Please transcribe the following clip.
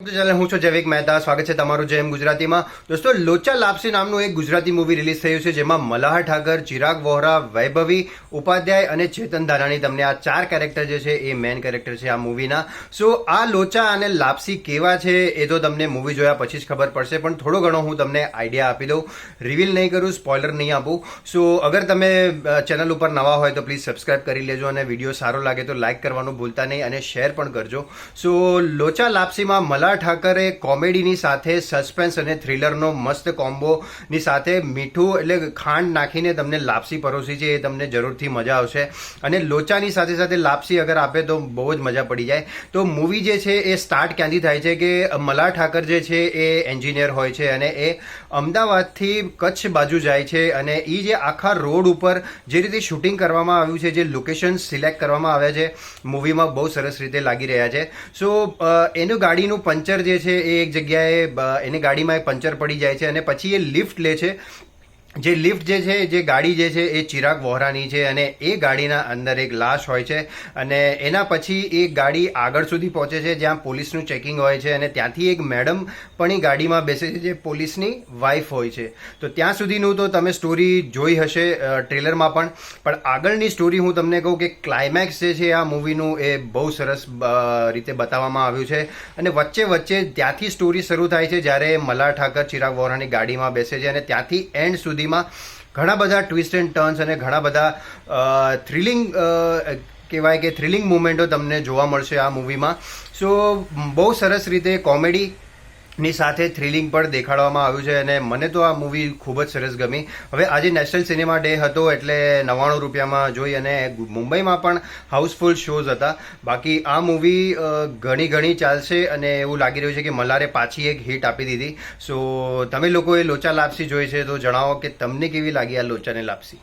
Channel હું છું જૈવિક મહેતા. સ્વાગત છે તમારું જેમ ગુજરાતીમાં. દોસ્તો, લોચા લાપસી નામનું એક ગુજરાતી મૂવી રિલીઝ થયું છે, જેમાં મલ્હાર ઠાકર, ચિરાગ વોહરા, વૈભવી ઉપાધ્યાય અને ચેતન ધાનાણી, તમને આ ચાર કેરેક્ટર જે છે એ મેઇન કેરેક્ટર છે આ મૂવીના. સો આ લોચા અને લાપસી કેવા છે એ તો તમને મૂવી જોયા પછી જ ખબર પડશે, પણ થોડો ઘણો હું તમને આઈડિયા આપી દઉં. રિવીલ નહીં કરું, સ્પોઇલર નહીં આપું. સો અગર તમે ચેનલ ઉપર નવા હોય તો પ્લીઝ સબસ્ક્રાઇબ કરી લેજો, અને વિડીયો સારો લાગે તો લાઇક કરવાનું ભૂલતા નહીં અને શેર પણ કરજો. સો લોચા લાપસીમાં મલ્હાર ઠાકરે કોમેડીની સાથે સસ્પેન્સ અને થ્રિલરનો મસ્ત કોમ્બોની સાથે મીઠું એટલે ખાંડ નાખીને તમને લાપસી પરોસી છે, એ તમને જરૂરથી મજા આવશે. અને લોચાની સાથે સાથે લાપસી અગર આપે તો બહુ જ મજા પડી જાય. તો મૂવી જે છે એ સ્ટાર્ટ ક્યાંથી થાય છે કે મલ્હાર ઠાકર જે છે એ એન્જિનિયર હોય છે અને એ અમદાવાદથી કચ્છ બાજુ જાય છે, અને એ જે આખા રોડ ઉપર જે રીતે શૂટિંગ કરવામાં આવ્યું છે, જે લોકેશન સિલેક્ટ કરવામાં આવ્યા છે મૂવીમાં, બહુ સરસ રીતે લાગી રહ્યા છે. સો એનું ગાડીનું પંચર જે છે એ એક જગ્યાએ એની ગાડીમાં પંચર પડી જાય છે, અને પછી એ લિફ્ટ લે છે. જે લિફ્ટ જે છે, જે ગાડી જે છે એ ચિરાગ વોહરાની છે, અને એ ગાડીના અંદર એક લાશ હોય છે. અને એના પછી એ ગાડી આગળ સુધી પહોંચે છે જ્યાં પોલીસનું ચેકિંગ હોય છે, અને ત્યાંથી એક મેડમ પણ એ ગાડીમાં બેસે છે જે પોલીસની વાઇફ હોય છે. તો ત્યાં સુધીનું તો તમે સ્ટોરી જોઈ હશે ટ્રેલરમાં, પણ આગળની સ્ટોરી હું તમને કહું કે ક્લાઇમેક્સ જે છે આ મૂવીનું એ બહુ સરસ રીતે બતાવવામાં આવ્યું છે. અને વચ્ચે વચ્ચે ત્યાંથી સ્ટોરી શરૂ થાય છે જ્યારે મલ્હાર ઠાકર ચિરાગ વોહરાની ગાડીમાં બેસે છે, અને ત્યાંથી એન્ડ સુધી ઘણા બધા ટ્વિસ્ટ એન્ડ ટર્ન્સ અને ઘણા બધા થ્રિલિંગ કહેવાય કે થ્રિલિંગ મુમેન્ટો તમને જોવા મળશે આ મૂવીમાં. સો બહુ સરસ રીતે કોમેડીની સાથે થ્રિલિંગ પણ દેખાડવામાં આવ્યું છે, અને મને તો આ મૂવી ખૂબ જ સરસ ગમી. હવે આજે નેશનલ સિનેમા ડે હતો એટલે 99 રૂપિયામાં જોઈ, અને મુંબઈમાં પણ હાઉસફુલ શોઝ હતા. બાકી આ મૂવી ઘણી ચાલશે, અને એવું લાગી રહ્યું છે કે મલ્હારે પાછી એક હિટ આપી દીધી. સો તમે લોકોએ લોચા લાપસી જોઈ છે તો જણાવો કે તમને કેવી લાગી આ લોચા ને લાપસી.